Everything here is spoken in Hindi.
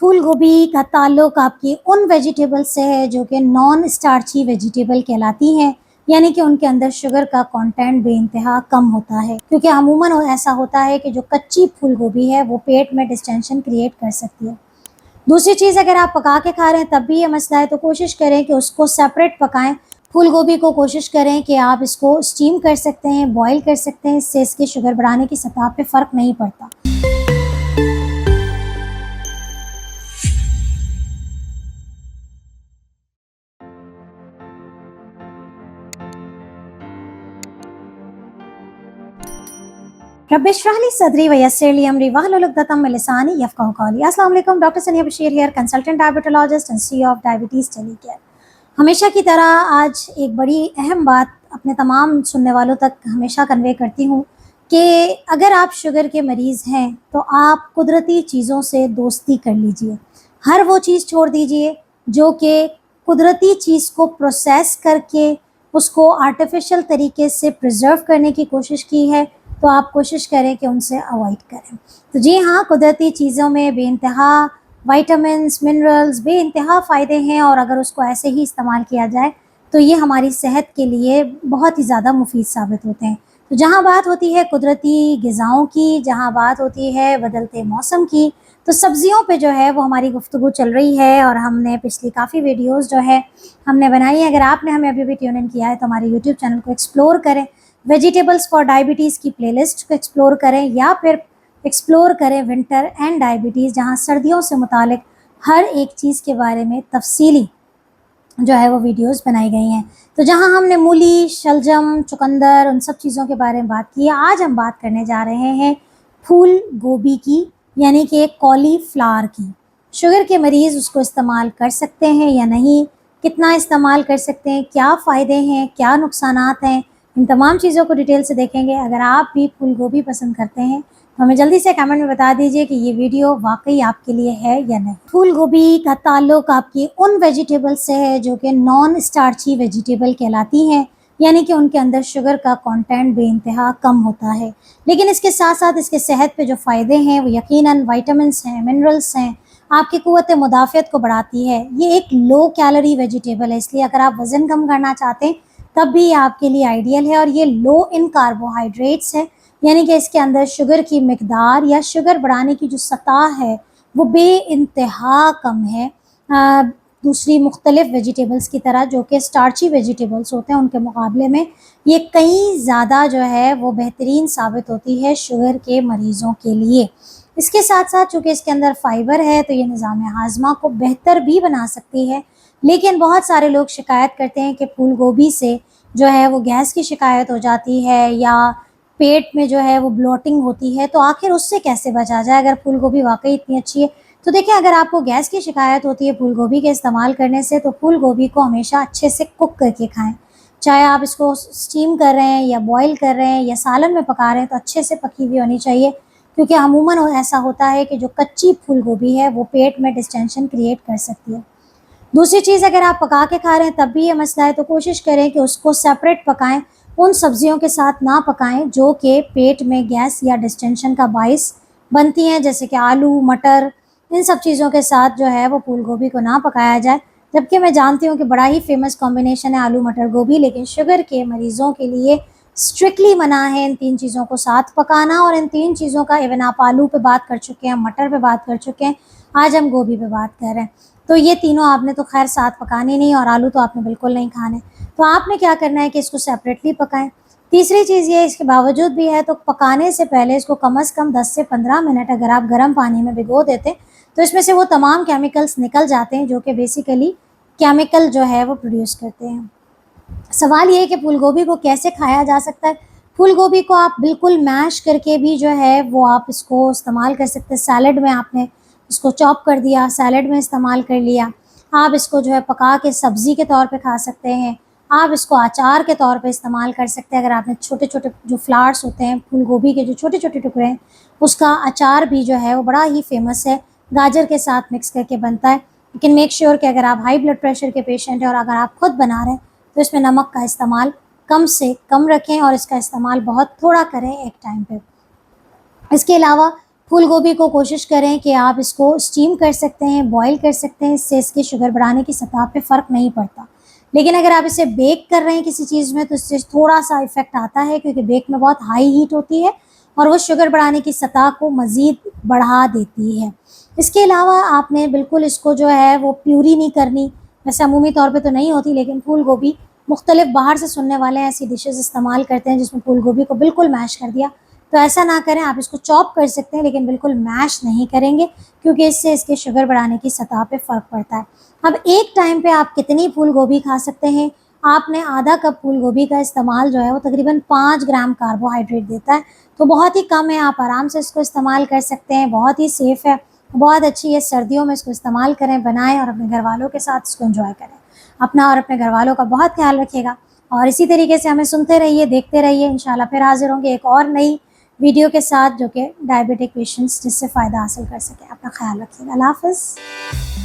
फूल गोभी का ताल्लुक आपकी उन वेजिटेबल से है जो कि नॉन स्टार्ची वेजिटेबल कहलाती हैं, यानी कि उनके अंदर शुगर का कंटेंट बेइंतहा कम होता है, क्योंकि अमूमन ऐसा होता है कि जो कच्ची फूल गोभी है वो पेट में डिस्टेंशन क्रिएट कर सकती है। दूसरी चीज़, अगर आप पका के खा रहे हैं तब भी ये मसला है तो कोशिश करें कि उसको सेपरेट पकाएं। फूल गोभी को कोशिश करें कि आप इसको स्टीम कर सकते हैं, बॉईल कर सकते हैं, इससे इसकी शुगर बढ़ाने की सतह पे फ़र्क नहीं पड़ता। रब इश्रह ली सदरी व यस्सिर ली अमरी वहलुल उक़दतम मिन लिसानी यफ़क़हू क़ौली। अस्सलाम वालेकुम, डॉक्टर सनिया Bashir here, consultant diabetologist and CEO of diabetes टेलीकेयर। हमेशा की तरह आज एक बड़ी अहम बात अपने तमाम सुनने वालों तक हमेशा कन्वे करती हूँ कि अगर आप शुगर के मरीज़ हैं तो आप कुदरती चीज़ों से दोस्ती कर लीजिए। हर वो चीज़ छोड़ दीजिए जो कि कुदरती चीज़ को प्रोसेस करके उसको आर्टिफिशियल तरीके से प्रिजर्व करने की कोशिश की है, तो आप कोशिश करें कि उनसे अवॉइड करें। तो जी हाँ, कुदरती चीज़ों में बेइंतहा विटामिन्स, मिनरल्स, बेइंतहा फ़ायदे हैं और अगर उसको ऐसे ही इस्तेमाल किया जाए तो ये हमारी सेहत के लिए बहुत ही ज़्यादा मुफीद साबित होते हैं। तो जहाँ बात होती है कुदरती ग़िज़ाओं की, जहाँ बात होती है बदलते मौसम की, तो सब्ज़ियों पे जो है वो हमारी गुफ्तगू चल रही है और हमने पिछली काफ़ी वीडियोज़ जो है हमने बनाई है। अगर आपने हमें अभी भी ट्यून इन किया है तो हमारे यूट्यूब चैनल को एक्सप्लोर करें, वेजिटेबल्स फॉर डायबिटीज़ की प्लेलिस्ट को एक्सप्लोर करें या फिर एक्सप्लोर करें विंटर एंड डायबिटीज़, जहाँ सर्दियों से मुतालिक हर एक चीज़ के बारे में तफसीली जो है वो वीडियोस बनाई गई हैं। तो जहाँ हमने मूली, शलजम, चुकंदर, उन सब चीज़ों के बारे में बात की है, आज हम बात करने जा रहे हैं फूल गोभी की, यानी कि कॉलीफ्लावर की। शुगर के मरीज़ उसको इस्तेमाल कर सकते हैं या नहीं, कितना इस्तेमाल कर सकते हैं, क्या फ़ायदे हैं, क्या नुकसानात हैं, इन तमाम चीज़ों को डिटेल से देखेंगे। अगर आप भी फूल गोभी पसंद करते हैं तो हमें जल्दी से कमेंट में बता दीजिए कि ये वीडियो वाकई आपके लिए है या नहीं। फूल गोभी का ताल्लुक आपकी उन वेजिटेबल से है जो कि नॉन स्टार्ची वेजिटेबल कहलाती हैं, यानी कि उनके अंदर शुगर का कंटेंट बेइंतहा कम होता है। लेकिन इसके साथ साथ इसके सेहत पे जो फ़ायदे हैं वो यकीनन विटामिन्स हैं, मिनरल्स हैं, आपकी क़ुव्वत मुदाफ़ियत को बढ़ाती है। ये एक लो कैलोरी वेजिटेबल है, इसलिए अगर आप वज़न कम करना चाहते हैं तब भी आपके लिए आइडियल है। और ये लो इन कार्बोहाइड्रेट्स है, यानी कि इसके अंदर शुगर की मिकदार या शुगर बढ़ाने की जो सतह है वो बेइंतहा कम है दूसरी मुख्तलिफ वेजिटेबल्स की तरह, जो कि स्टार्ची वेजिटेबल्स होते हैं उनके मुकाबले में ये कहीं ज़्यादा जो है वो बेहतरीन साबित होती है शुगर के मरीज़ों के लिए। इसके साथ साथ चूँकि इसके अंदर फ़ाइबर है तो ये निज़ाम हाज़मा को बेहतर भी बना सकती है। लेकिन बहुत सारे लोग शिकायत करते हैं कि फूल गोभी से जो है वो गैस की शिकायत हो जाती है या पेट में जो है वो ब्लोटिंग होती है, तो आखिर उससे कैसे बचा जाए अगर फूल गोभी वाकई इतनी अच्छी है। तो देखिए, अगर आपको गैस की शिकायत होती है फूल गोभी के इस्तेमाल करने से तो फूल गोभी को हमेशा अच्छे से कुक करके खाएं। चाहे आप इसको स्टीम कर रहे हैं या बॉईल कर रहे हैं या सालन में पका रहे हैं तो अच्छे से पकी हुई होनी चाहिए, क्योंकि अमूमन ऐसा होता है कि जो कच्ची फूल गोभी है वो पेट में डिस्टेंशन क्रिएट कर सकती है। दूसरी चीज़, अगर आप पका के खा रहे हैं तब भी ये मसला है तो कोशिश करें कि उसको सेपरेट पकाएं, उन सब्जियों के साथ ना पकाएं जो कि पेट में गैस या डिस्टेंशन का बाइस बनती हैं, जैसे कि आलू, मटर, इन सब चीज़ों के साथ जो है वो फूल गोभी को ना पकाया जाए। जबकि मैं जानती हूँ कि बड़ा ही फेमस कॉम्बिनेशन है आलू मटर गोभी, लेकिन शुगर के मरीज़ों के लिए स्ट्रिक्टली मना है इन तीन चीज़ों को साथ पकाना। और इन तीन चीज़ों का इवन आप आलू पे बात कर चुके हैं, मटर पे बात कर चुके हैं, आज हम गोभी पे बात कर रहे हैं। तो ये तीनों आपने तो खैर साथ पकाने नहीं, और आलू तो आपने बिल्कुल नहीं खाने। तो आपने क्या करना है कि इसको सेपरेटली पकाएं। तीसरी चीज़ ये इसके बावजूद भी है तो पकाने से पहले इसको कम से कम 10 से 15 मिनट अगर आप गर्म पानी में भिगो देते तो इसमें से वो तमाम केमिकल्स निकल जाते हैं जो कि बेसिकली केमिकल जो है वो प्रोड्यूस करते हैं। सवाल ये है कि फूल गोभी को कैसे खाया जा सकता है। फूल गोभी को आप बिल्कुल मैश करके भी जो है वो आप इसको इस्तेमाल कर सकते हैं। सैलड में आपने इसको चॉप कर दिया, सैलड में इस्तेमाल कर लिया। आप इसको जो है पका के सब्ज़ी के तौर पे खा सकते हैं। आप इसको अचार के तौर पे इस्तेमाल कर सकते हैं। अगर आपने छोटे-छोटे जो फ्लावर्स होते हैं फूल गोभी के, जो छोटे-छोटे टुकड़े हैं, उसका अचार भी जो है वो बड़ा ही फ़ेमस है, गाजर के साथ मिक्स करके बनता है। लेकिन मेक श्योर कि अगर आप हाई ब्लड प्रेशर के पेशेंट हैं और अगर आप खुद बना रहे हैं तो इसमें नमक का इस्तेमाल कम से कम रखें और इसका इस्तेमाल बहुत थोड़ा करें एक टाइम पे। इसके अलावा फूल गोभी को कोशिश करें कि आप इसको स्टीम कर सकते हैं, बॉईल कर सकते हैं, इससे इसकी शुगर बढ़ाने की सतह पे फ़र्क नहीं पड़ता। लेकिन अगर आप इसे बेक कर रहे हैं किसी चीज़ में तो इससे थोड़ा-सा इफ़ेक्ट आता है, क्योंकि बेक में बहुत हाई हीट होती है और वो शुगर बढ़ाने की सतह को मज़ीद बढ़ा देती है। इसके अलावा आपने बिल्कुल इसको जो है वो प्यूरी नहीं करनी, वैसे अमूमी तौर पे तो नहीं होती, लेकिन फूल गोभी मुख्तलिफ बाहर से सुनने वाले ऐसी डिशेज़ इस्तेमाल करते हैं जिसमें फूल गोभी को बिल्कुल मैश कर दिया। तो ऐसा ना करें, आप इसको चॉप कर सकते हैं लेकिन बिल्कुल मैश नहीं करेंगे, क्योंकि इससे इसके शुगर बढ़ाने की सतह पे फ़र्क पड़ता है। अब एक टाइम पे आप कितनी फूल गोभी खा सकते हैं? आपने आधा कप फूल गोभी का इस्तेमाल जो है वो तकरीबन 5 ग्राम कार्बोहाइड्रेट देता है, तो बहुत ही कम है, आप आराम से इसको इस्तेमाल कर सकते हैं, बहुत ही सेफ़ है, बहुत अच्छी है। सर्दियों में इसको इस्तेमाल करें, बनाएँ और अपने घरवालों के साथ इसको एंजॉय करें। अपना और अपने घरवालों का बहुत ख्याल रखिएगा और इसी तरीके से हमें सुनते रहिए, देखते रहिए। इंशाल्लाह फिर हाज़िर होंगे एक और नई वीडियो के साथ, जो कि डायबिटिक पेशेंट्स जिससे फ़ायदा हासिल कर सकें। अपना ख्याल रखिएगा। अल्लाह हाफ़िज़।